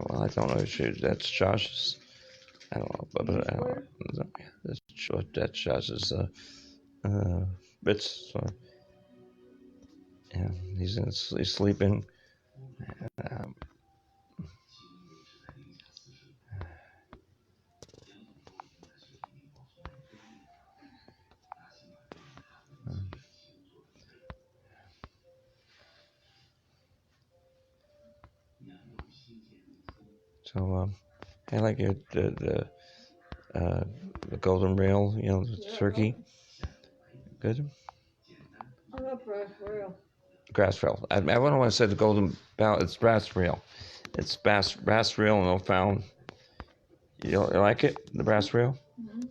Well, I don't know if that's Josh's. I don't know, but I don't know. That's Josh's bits. So, yeah, he's sleeping. Um, so I like it. The golden rail, the turkey. Good. I love brass rail. Grass rail. I don't want to say the golden bell. It's brass rail. It's brass rail and Old Found. You like it? The brass rail. Mm-hmm.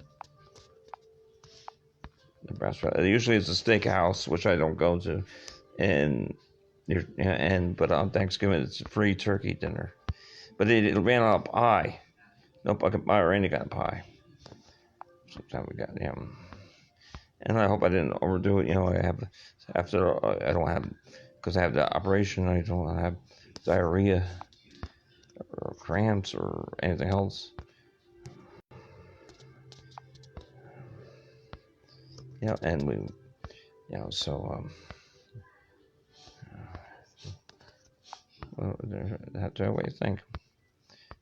The brass rail. Usually it's a steakhouse, which I don't go to, but on Thanksgiving it's a free turkey dinner. But it ran out of pie. No bucket pie or any kind of pie. Sometimes we got and I hope I didn't overdo it. I have after I don't have because I have the operation. I don't have diarrhea or cramps or anything else. And we, so what do you think?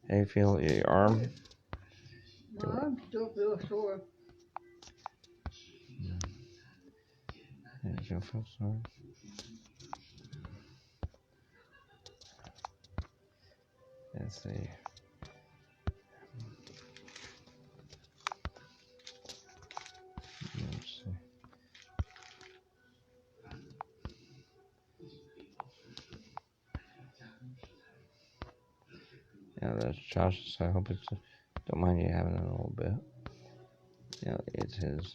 How you feel your arm? My arm still feels sore. Yeah, you feel sore? Let's see. Let's see. Yeah, that's Josh's. I hope don't mind you having it a little bit. It's his.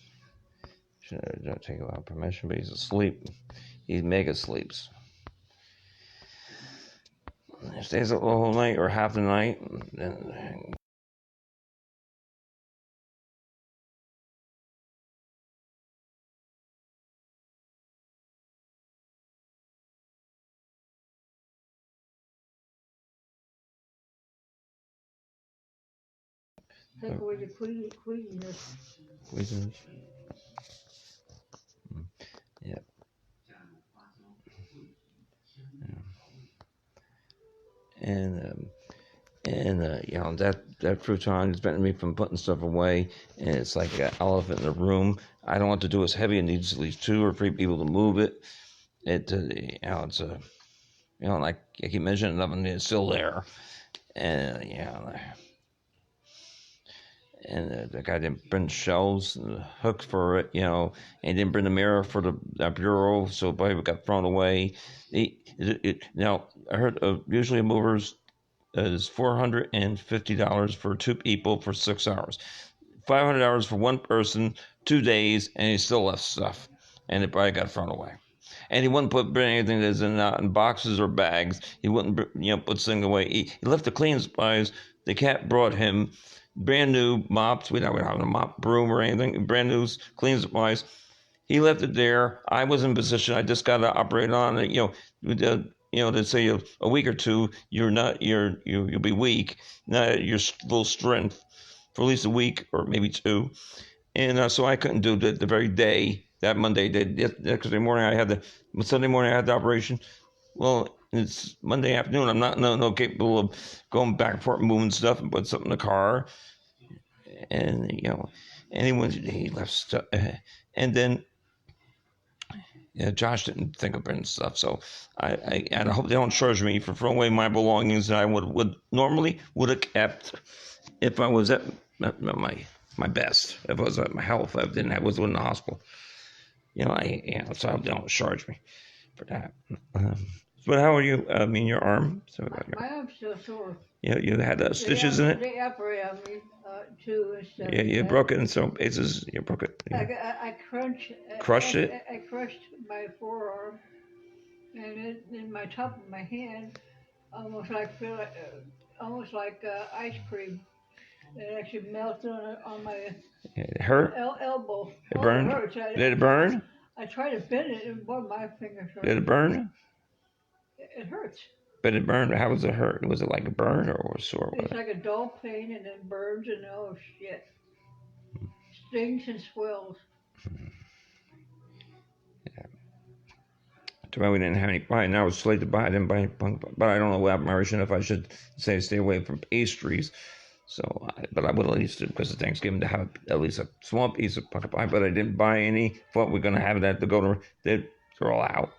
Don't take without permission, but he's asleep. He mega sleeps. He stays up the whole night or half the night. Then Take away the queasiness. Queasiness. Yeah. And that futon is preventing me from putting stuff away, and it's like an elephant in the room. I don't want to do it's heavy. It needs at least 2 or 3 people to move it. It's like I keep mentioning, nothing is still there, and the guy didn't bring the shelves and the hooks for it, and didn't bring the mirror for the bureau, so probably got thrown away. Now I heard usually movers is $450 for 2 people for 6 hours, $500 for 1 person, 2 days, and he still left stuff, and it probably got thrown away. And he wouldn't bring anything that's in boxes or bags. He wouldn't, put things away. He left the cleaning supplies. The cat brought him brand new mops. We don't have a mop broom or anything. Brand new cleaning supplies. He left it there. I was in position. I just got to operate on it. They say a week or 2, you'll be weak. Now your full strength for at least a week or maybe 2. And so I couldn't do it the very day, that Monday. Sunday morning I had the operation. Well, it's Monday afternoon. I'm not no capable of going back and forth, moving stuff and put something in the car. And he left stuff, and then Josh didn't think of bringing stuff, so I hope they don't charge me for throwing away my belongings that I would normally would have kept if I was at my best, if I was at my health, if I was in the hospital. So I don't charge me for that. But how are you? I mean, your arm. So my arm's still sore. You had stitches in it. They operated on me too. Yeah, you broke it in some pieces. You broke it. Yeah. I crushed it. I crushed my forearm, and in my top of my hand, almost like ice cream. It actually melted on my It hurt. Elbow. It burned. It hurts. Did it burn? I tried to bend it, and boy, my fingers hurt. Did it burn? It hurts. But it burned. How was it hurt? Was it like a burn or a sore? It's like a dull pain and then burns and oh shit. Stings and swells. Too bad we didn't have any pie. Now it's late to buy. I didn't buy any punk, but I don't know what Mauritian if I should say stay away from pastries. So, but I would at least, because of Thanksgiving, to have at least a small piece of pumpkin pie. But I didn't buy any. Thought we're gonna have that to go to. They're all out.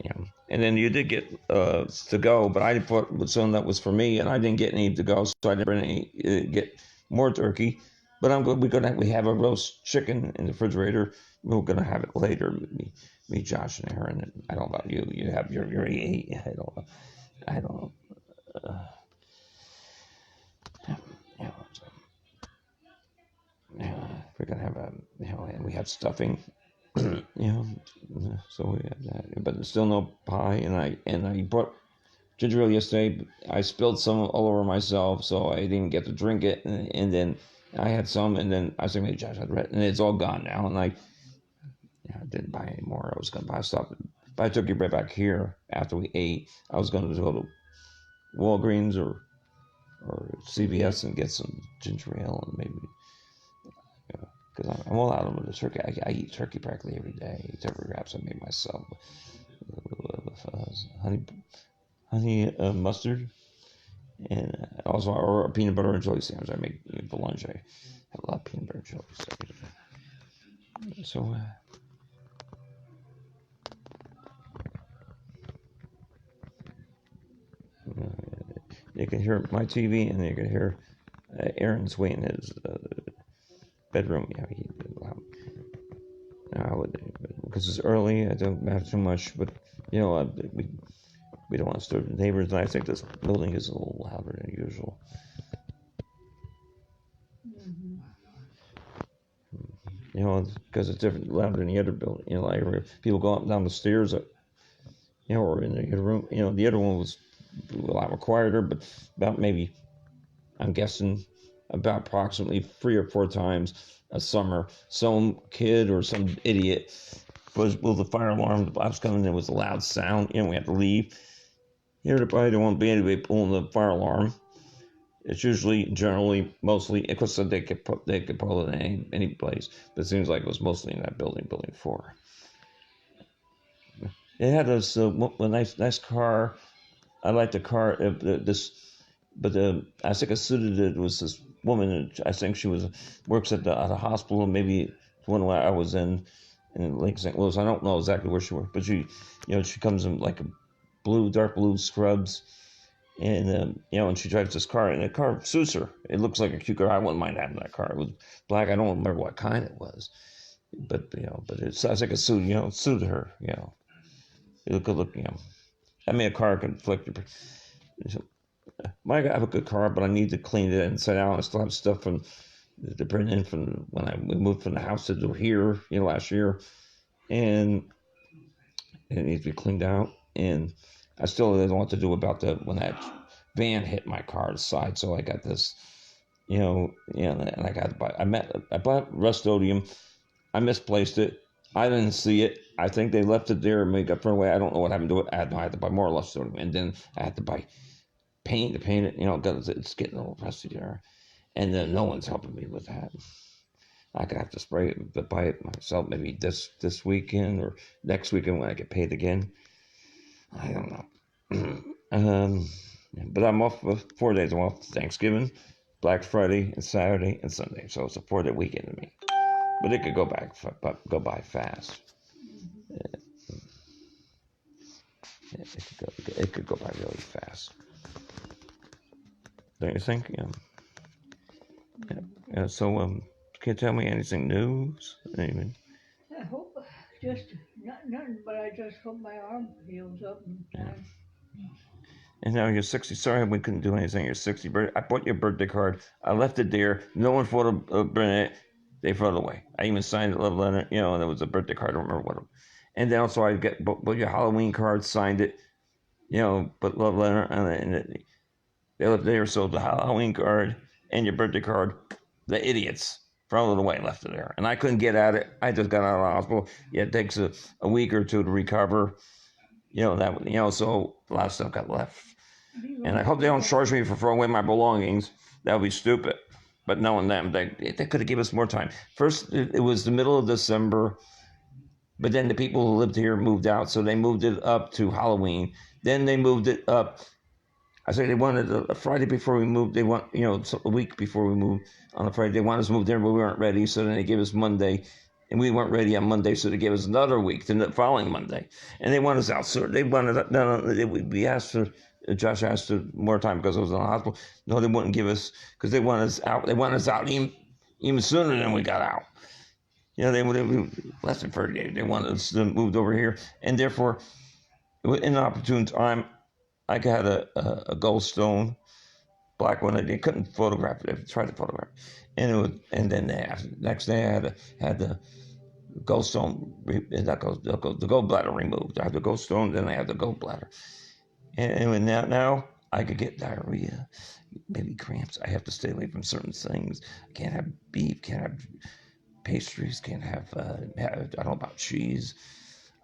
Yeah. And then you did get to go, but I bought some that was for me, and I didn't get any to go, so I didn't bring any, get more turkey. But I'm good. We have a roast chicken in the refrigerator. We're gonna have it later. Me, Josh, and Aaron. And I don't know about you. You have your I don't know. I don't know. Yeah, yeah, we're gonna have and we have stuffing. Yeah, so we have that, but there's still no pie. And I brought ginger ale yesterday. I spilled some all over myself, so I didn't get to drink it. And then I had some, and then I was like, maybe Josh had red, and it's all gone now. And I didn't buy any more. I was gonna buy stuff, but I took it right back here after we ate. I was gonna go to Walgreens or CVS and get some ginger ale and maybe. Because I'm all out of the turkey. I eat turkey practically every day. I eat turkey wraps I make myself. Honey mustard, and also or a peanut butter and jelly sandwich I make for lunch. I have a lot of peanut butter and jelly. So you can hear my TV, and you can hear Aaron's way in his bedroom. Yeah, because it's early. I don't have too much, but we don't want to disturb the neighbors. And I think this building is a little louder than usual. Because it's different, louder than the other building. Like people go up and down the stairs, or in the other room. The other one was a lot more quieter, but about maybe, I'm guessing, about approximately 3 or 4 times a summer, some kid or some idiot blew the fire alarm. The blast coming in was a loud sound. We had to leave. Here, probably there won't be anybody pulling the fire alarm. It's usually, generally, mostly, because they could pull it in any place, but it seems like it was mostly in that building 4. It had a nice car. I liked the car. I think it suited it was this woman. I think she works at a hospital. Maybe one where I was in Lake St. Louis. I don't know exactly where she worked, but she comes in like a dark blue scrubs, and and she drives this car, and the car suits her. It looks like a cute car. I wouldn't mind having that car. It was black. I don't remember what kind it was, but it's I think it suited her. It could look. I mean, a car can flick your. I have a good car, but I need to clean it inside out. I still have stuff from the bring in from when we moved from the house to here, last year, and it needs to be cleaned out. And I still don't know what to do about when that van hit my car side. So I got this, and I got I bought Rust-Oleum. I misplaced it. I didn't see it. I think they left it there and maybe got thrown away. I don't know what happened to it. I had to buy more Rust-Oleum, and then I had to buy paint to paint it. It's getting a little rusty there, and then no one's helping me with that. I could have to buy it myself maybe this weekend or next weekend when I get paid again. I don't know. But I'm off for 4 days. I'm off Thanksgiving, Black Friday, and Saturday and Sunday. So it's a 4-day weekend to me. But it could go by fast. It could go by really fast. Don't you think? Yeah. So, can you tell me anything new? Anything? I hope just nothing, but I just hope my arm heals up in time. And now you're 60. Sorry we couldn't do anything. You're 60. I bought your birthday card. I left it there. No one thought of bringing it. They threw it away. I even signed a love letter, and it was a birthday card. I don't remember what. And then also I bought your Halloween card, signed it, put love letter, and they left it there. So the Halloween card and your birthday card, the idiots throw it away, left it there. And I couldn't get at it. I just got out of the hospital. Yeah, it takes a week or two to recover. So a lot of stuff got left. And I hope they don't charge me for throwing away my belongings. That would be stupid. But knowing them, they could have given us more time. First, it was the middle of December, but then the people who lived here moved out, so they moved it up to Halloween. Then they moved it up. I say they wanted a Friday before we moved. They want, a week before we moved on a Friday. They wanted us to move there, but we weren't ready. So then they gave us Monday, and we weren't ready on Monday, so they gave us another week, the following Monday. And they wanted us out. So they wanted, no, we asked for, Josh asked for more time because I was in the hospital. No, they wouldn't give us, because they wanted us out. They wanted us out even sooner than we got out. They less than 30 days. They wanted us to move over here. And therefore, in an opportune time, I got a goldstone, black one. They couldn't photograph it. They tried to photograph it. And then next day I had the goldstone, the gallbladder removed. I had the goldstone, then I had the gallbladder. And now I could get diarrhea, maybe cramps. I have to stay away from certain things. I can't have beef, can't have pastries, can't have, I don't know about cheese.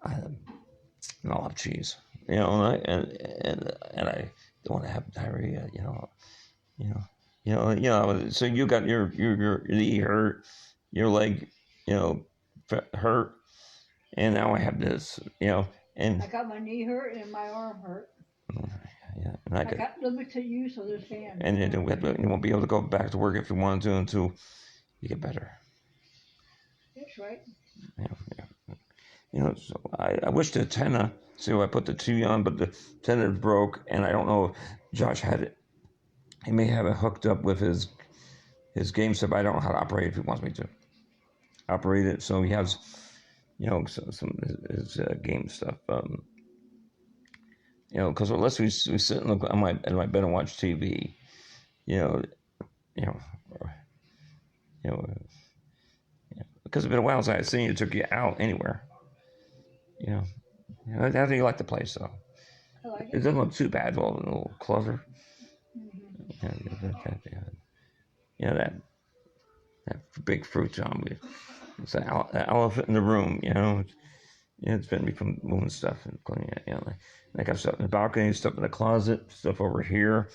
I don't have cheese. And I don't want to have diarrhea, So you got your knee hurt, your leg, hurt, and now I have this, and I got my knee hurt and my arm hurt. Yeah, and I got limited use of this hand. And you won't be able to go back to work if you want to until you get better. That's right. So I wish the antenna. So I put the TV on, but the antenna broke, and I don't know if Josh had it. He may have it hooked up with his game stuff. I don't know how to operate it if he wants me to operate it. So he has, some his game stuff. Because unless we sit in my bed and watch TV, because it's been a while since I've seen you, took you out anywhere. How do you like the place, though? I like it. It doesn't look too bad, all the little clutter. That big futon. It's an elephant in the room, it's been me from moving stuff and cleaning it, I got stuff in the balcony, stuff in the closet, stuff over here,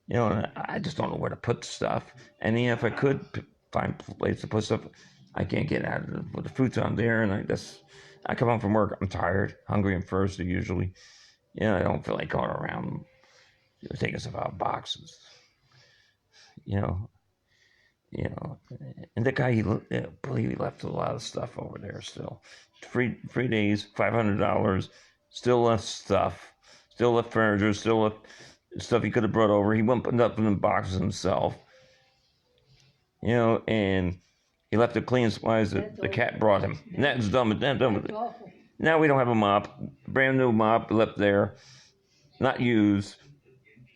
and I just don't know where to put stuff. And if I could find a place to put stuff, I can't get out of with the futon there, and I come home from work, I'm tired, hungry and thirsty usually. I don't feel like going around taking stuff out of boxes. And the guy, he left a lot of stuff over there still. 3 days, $500, still left stuff, still left furniture, still left stuff he could have brought over. He wouldn't put it up in the boxes himself. And he left the cleaning supplies that the cat brought him. And that's dumb. That's awful. Now we don't have a mop. Brand new mop left there. Not used.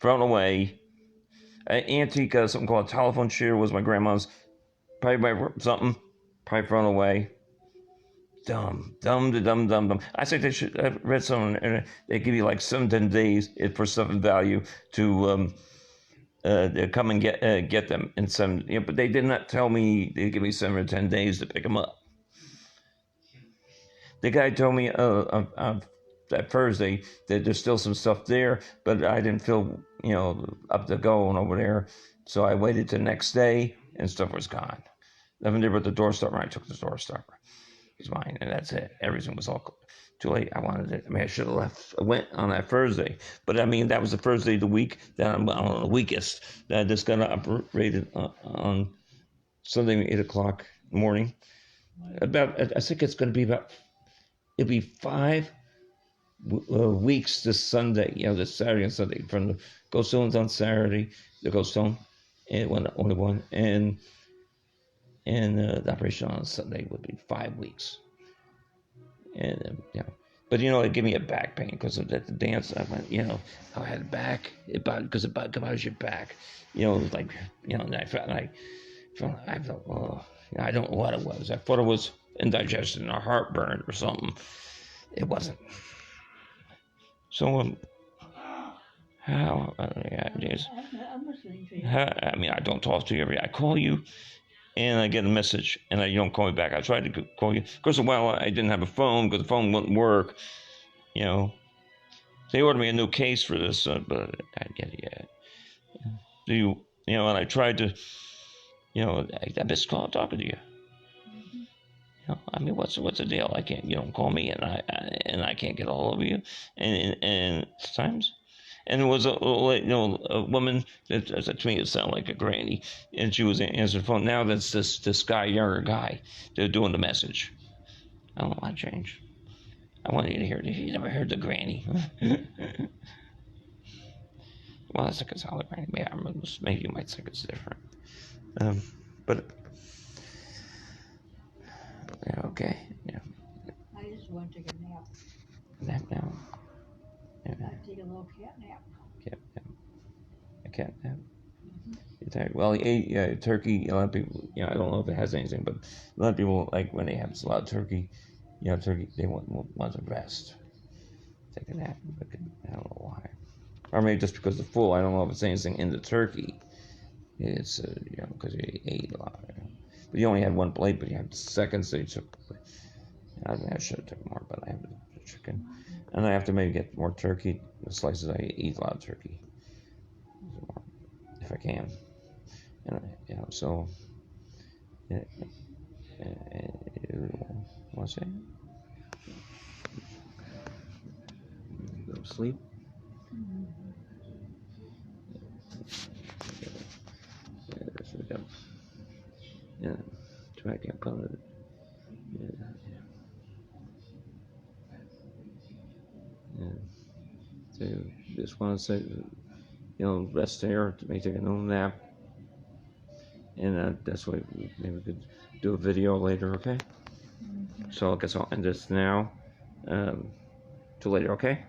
Thrown away. Antique, something called a telephone chair, was my grandma's. Probably thrown away. Dumb. I think they should. I've read something. They give you like 7-10 days for stuff of value to come and get them in some. But they did not tell me they give me 7 or 10 days to pick them up. The guy told me that Thursday that there's still some stuff there, but I didn't feel up to going over there, so I waited till the next day and stuff was gone. Nothing there but the door stopper. I took the door stopper. It's mine, and that's it. Everything was all too late. I wanted it. I should have left. I went on that Thursday, but that was the first day of the week that I'm on the weakest. That I just got operated on Sunday, 8:00 in the morning. I think it's going to be it'll be 5 weeks this Sunday. This Saturday and Sunday. From the Ghost Stones on Saturday, the Ghost Stone, and only one, and the operation on Sunday would be 5 weeks. And but it gave me a back pain because of the dance. I went, I had back, because it bothers your back. And I felt, I don't know what it was. I thought it was indigestion or heartburn or something. It wasn't. So how? I'm listening to you. I don't talk to you every day. I call you, and I get a message, and you don't call me back. I tried to call you. Of course, a while I didn't have a phone because the phone wouldn't work. They ordered me a new case for this, but I didn't get it yet. Do you, and I tried to, I missed call talking to you. I mean, what's the deal? I can't, you don't call me, and I can't get all of you, and times. And there was a woman that to me it sounded like a granny, and she was answering the phone. Now that's this guy, younger guy, they're doing the message. I don't know why change. I wanted you to hear it. You never heard the granny. Well, that's like a solid granny. Maybe you might think it's different. But yeah, okay, yeah. I just want to take a nap. Nap now. Yeah. I take a little cat nap. Cat nap. A cat nap. Well, he ate turkey. A lot of people, I don't know if it has anything, but a lot of people like when they have a lot of turkey. Turkey, they want to rest, take a nap. I don't know why, or maybe just because it's full. I don't know if it's anything in the turkey. It's because you ate a lot. But you only had one plate, but you had the second, so you took. I mean, I should have took more, but I have the chicken, and I have to maybe get more turkey. The slices I eat a lot of turkey, if I can. And so, want to say? Go to sleep. Yeah, try to put it. Yeah. So just want to say, rest there. Maybe take a little nap. And that's why maybe we could do a video later, okay? So I guess I'll end this now. Till later, okay?